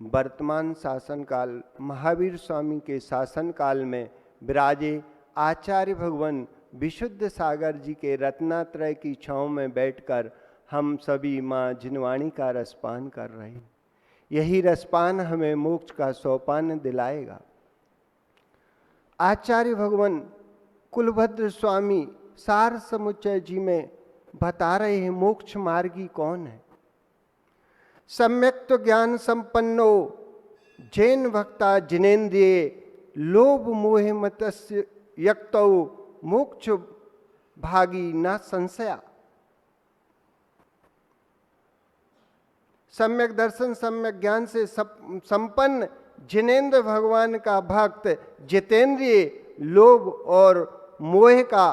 वर्तमान शासन काल महावीर स्वामी के शासन काल में विराजे आचार्य भगवान विशुद्ध सागर जी के रत्नात्रय की छांव में बैठकर हम सभी माँ जिनवाणी का रसपान कर रहे हैं। यही रसपान हमें मोक्ष का सोपान दिलाएगा। आचार्य भगवान कुलभद्र स्वामी सार समुच्चय जी में बता रहे हैं मोक्ष मार्गी कौन है। सम्यक तो ज्ञान संपन्नो जैन भक्ता जिनेन्द्रिये लोभ मोह मतस्य यक्तौ मोक्ष भागी न संशया। सम्यक दर्शन सम्यक ज्ञान से संपन्न जिनेन्द्र भगवान का भक्त जितेंद्रिय लोभ और मोह का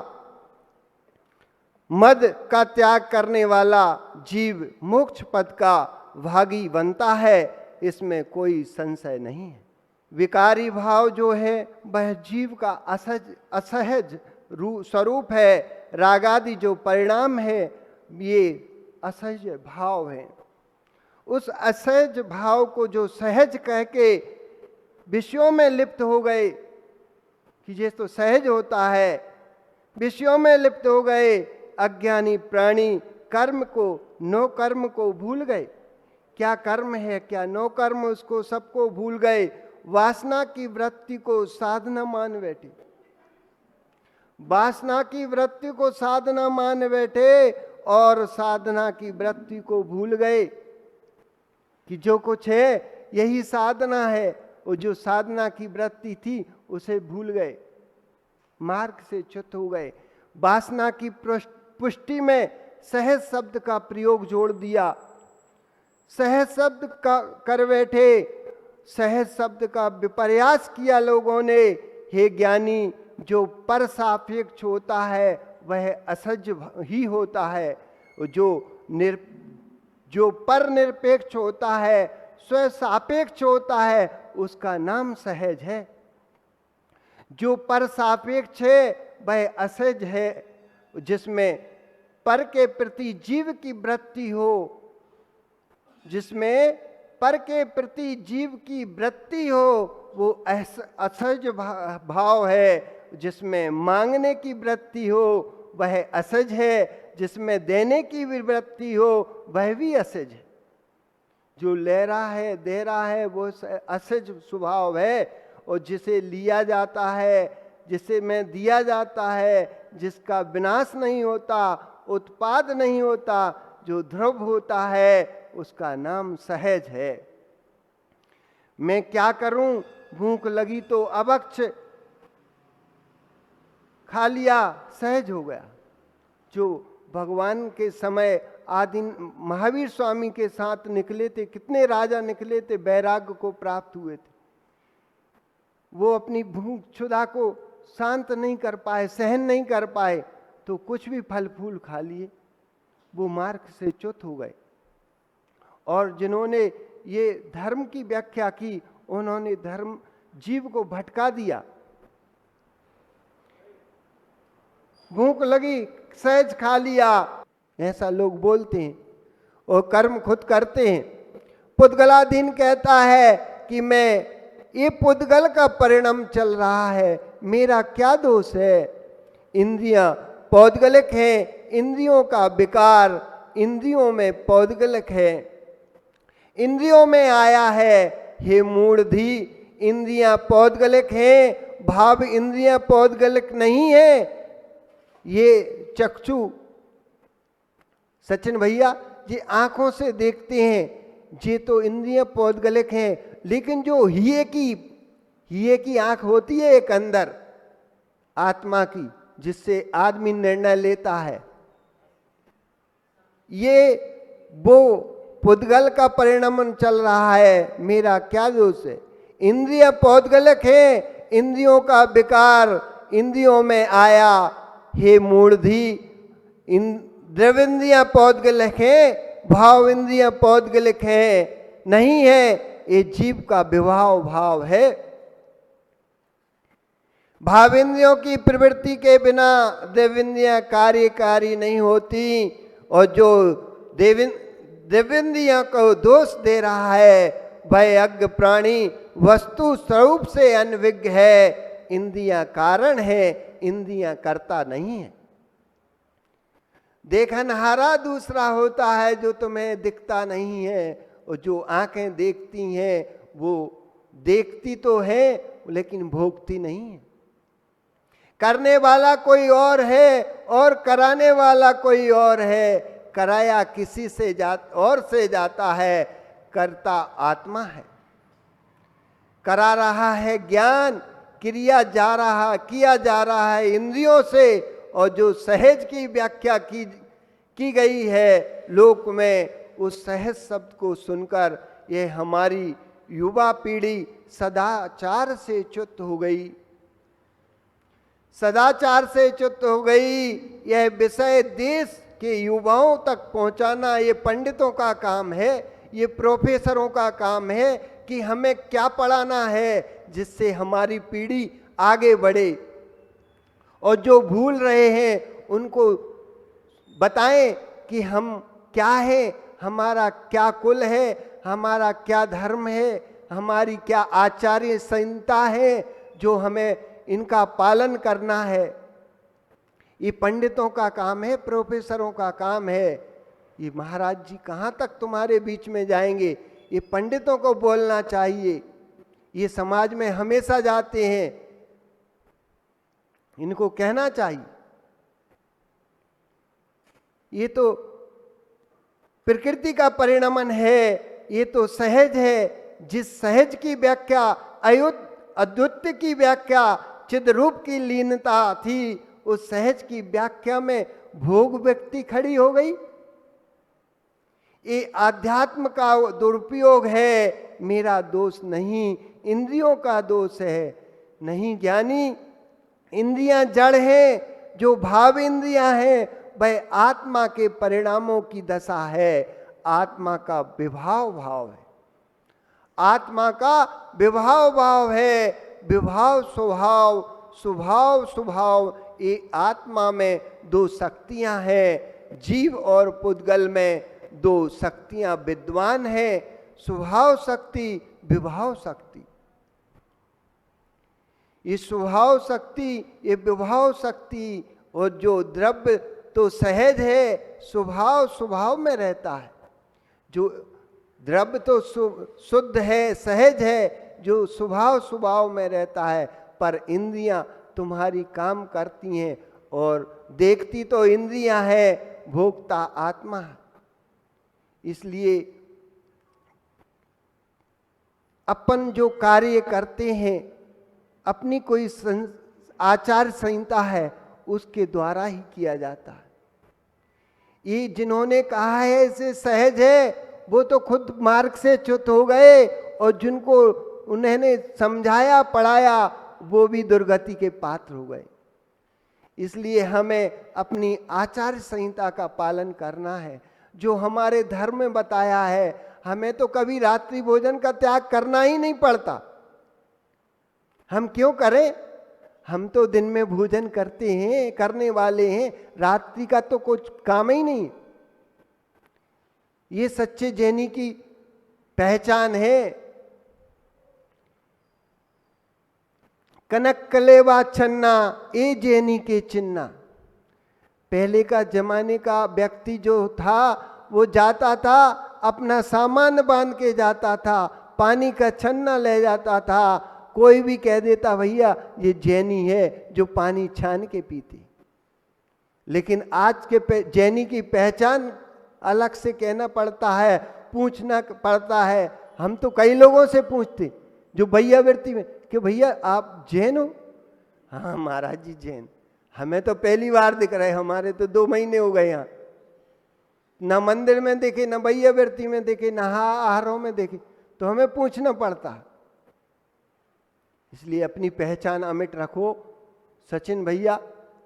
मद का त्याग करने वाला जीव मोक्ष पद का भागी बनता है, इसमें कोई संशय नहीं है। विकारी भाव जो है वह जीव का असहज स्वरूप है। रागादि जो परिणाम है ये असहज भाव है। उस असहज भाव को जो सहज कह के विषयों में लिप्त हो गए कि ये तो सहज होता है, विषयों में लिप्त हो गए अज्ञानी प्राणी कर्म को नो कर्म को भूल गए। क्या कर्म है क्या नो कर्म उसको सबको भूल गए। वासना की वृत्ति को साधना मान बैठे, वासना की वृत्ति को साधना मान बैठे और साधना की वृत्ति को भूल गए कि जो कुछ है यही साधना है। और जो साधना की वृत्ति थी उसे भूल गए, मार्ग से च्युत हो गए। वासना की पुष्टि में सहज शब्द का प्रयोग जोड़ दिया। सहज शब्द का कर बैठे, सहज शब्द का विपर्यास किया लोगों ने। हे ज्ञानी, जो पर सापेक्ष होता है वह असहज ही होता है। जो पर निरपेक्ष होता है, स्व सापेक्ष होता है, उसका नाम सहज है। जो पर सापेक्ष है वह असहज है। जिसमें पर के प्रति जीव की वृत्ति हो, जिसमें पर के प्रति जीव की वृत्ति हो वो असहज भाव है। जिसमें मांगने की वृत्ति हो वह असहज है। जिसमें देने की भी वृत्ति हो वह भी असहज है। जो ले रहा है दे रहा है वो असहज स्वभाव है। और जिसे लिया जाता है, जिसे में दिया जाता है, जिसका विनाश नहीं होता, उत्पाद नहीं होता, जो ध्रुव होता है, उसका नाम सहज है। मैं क्या करूं, भूख लगी तो अभक्ष खा लिया, सहज हो गया। जो भगवान के समय आदि महावीर स्वामी के साथ निकले थे, कितने राजा निकले थे, वैराग्य को प्राप्त हुए थे। वो अपनी भूख क्षुधा को शांत नहीं कर पाए, सहन नहीं कर पाए, तो कुछ भी फल फूल खा लिए, वो मार्ग से च्युत हो गए। और जिन्होंने ये धर्म की व्याख्या की, उन्होंने धर्म जीव को भटका दिया। भूख लगी सहज खा लिया, ऐसा लोग बोलते हैं और कर्म खुद करते हैं। पुद्गलाधीन कहता है कि मैं ये पुद्गल का परिणाम चल रहा है, मेरा क्या दोष है। इंद्रियां पौद्गलिक हैं, इंद्रियों का विकार इंद्रियों में पौद्गलिक है, इंद्रियों में आया है। हे मूढ़धी, इंद्रियां पौद्गलिक हैं, भाव इंद्रियां पौद्गलिक नहीं है। ये चक्षु सचिन भैया ये आंखों से देखते हैं, ये तो इंद्रियां पौद्गलिक हैं। लेकिन जो हिये की आंख होती है एक अंदर आत्मा की, जिससे आदमी निर्णय लेता है, ये वो पुद्गल का परिणाम चल रहा है, मेरा क्या दोष है। इंद्रिय पौद्गलिक है, इंद्रियों का विकार इंद्रियों में आया। हे मूढ़धी, द्रव्येंद्रियां पौद्गलिक है, भाव इंद्रियां पौद्गलिक है नहीं है। ये जीव का विभाव भाव है। भावेंद्रियों की प्रवृत्ति के बिना देवेंद्रियां कार्यकारी नहीं होती। और जो देवेंद्रियां को दोष दे रहा है भय अज्ञ प्राणी वस्तु स्वरूप से अनविज्ञ है। इंद्रियां कारण है, इंद्रियां कर्ता नहीं है। देखनहारा दूसरा होता है जो तुम्हें दिखता नहीं है, और जो आंखें देखती हैं वो देखती तो है लेकिन भोगती नहीं है। करने वाला कोई और है और कराने वाला कोई और है। कराया किसी से और से जाता है, करता आत्मा है। करा रहा है ज्ञान, किया जा रहा है इंद्रियों से, और जो सहज की व्याख्या की गई है लोक में, उस सहज शब्द को सुनकर ये हमारी युवा पीढ़ी सदाचार से च्युत हो गई। सदाचार से च्युत हो गई। यह विषय देश के युवाओं तक पहुंचाना ये पंडितों का काम है, ये प्रोफेसरों का काम है कि हमें क्या पढ़ाना है जिससे हमारी पीढ़ी आगे बढ़े, और जो भूल रहे हैं उनको बताएं कि हम क्या है, हमारा क्या कुल है, हमारा क्या धर्म है, हमारी क्या आचार्य संहिता है, जो हमें इनका पालन करना है। ये पंडितों का काम है, प्रोफेसरों का काम है। ये महाराज जी कहाँ तक तुम्हारे बीच में जाएंगे? ये पंडितों को बोलना चाहिए। ये समाज में हमेशा जाते हैं, इनको कहना चाहिए। ये तो प्रकृति का परिणमन है, ये तो सहज है। जिस सहज की व्याख्या अद्वितीय की व्याख्या चिद रूप की लीनता थी, उस सहज की व्याख्या में भोग व्यक्ति खड़ी हो गई। ये आध्यात्म का दुरुपयोग है, मेरा दोष नहीं, इंद्रियों का दोष है। नहीं ज्ञानी, इंद्रियां जड़ हैं, जो भाव इंद्रियां हैं वह आत्मा के परिणामों की दशा है। आत्मा का विभाव भाव है, आत्मा का विभाव भाव है। विभाव स्वभाव, स्वभाव स्वभाव, ये आत्मा में दो शक्तियां हैं। जीव और पुद्गल में दो शक्तियां विद्वान हैं, स्वभाव शक्ति, विभाव शक्ति। ये स्वभाव शक्ति, ये विभाव शक्ति, और जो द्रव्य तो सहज है, स्वभाव स्वभाव में रहता है। जो द्रव्य तो शुद्ध है, सहज है, जो स्वभाव स्वभाव में रहता है। पर इंद्रियां तुम्हारी काम करती हैं, और देखती तो इंद्रियां हैं, भोगता आत्मा है। इसलिए अपन जो कार्य करते हैं, अपनी कोई आचार संहिता है, उसके द्वारा ही किया जाता है। ये जिन्होंने कहा है इसे सहज है, वो तो खुद मार्ग से च्युत हो गए, और जिनको उन्होंने समझाया पढ़ाया वो भी दुर्गति के पात्र हो गए। इसलिए हमें अपनी आचार संहिता का पालन करना है, जो हमारे धर्म में बताया है। हमें तो कभी रात्रि भोजन का त्याग करना ही नहीं पड़ता। हम क्यों करें? हम तो दिन में भोजन करते हैं, करने वाले हैं, रात्रि का तो कुछ काम ही नहीं। ये सच्चे जैनी की पहचान है। कनक कलेवा छन्ना, ए जैनी के चिन्ना। पहले का जमाने का व्यक्ति जो था, वो जाता था, अपना सामान बांध के जाता था, पानी का छन्ना ले जाता था। कोई भी कह देता भैया ये जैनी है जो पानी छान के पीते। लेकिन आज के जैनी की पहचान अलग से कहना पड़ता है, पूछना पड़ता है। हम तो कई लोगों से पूछते जो भैया वृत्ति में कि भैया आप जैन हो? हाँ महाराज जी जैन। हमें तो पहली बार दिख रहे, हमारे तो 2 महीने हो गए यहाँ। ना मंदिर में देखे, ना भैया वृत्ति में देखे, ना आहारों में देखे, तो हमें पूछना पड़ता। इसलिए अपनी पहचान अमिट रखो सचिन भैया,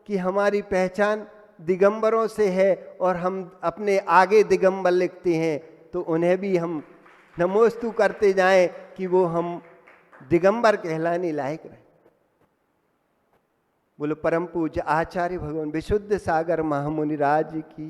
कि हमारी पहचान दिगंबरों से है, और हम अपने आगे दिगंबर लिखते हैं, तो उन्हें भी हम नमोस्तु करते जाएं कि वो हम दिगंबर कहलाने लायक रहे। बोलो परम पूज्य आचार्य भगवान विशुद्ध सागर महामुनि राज की।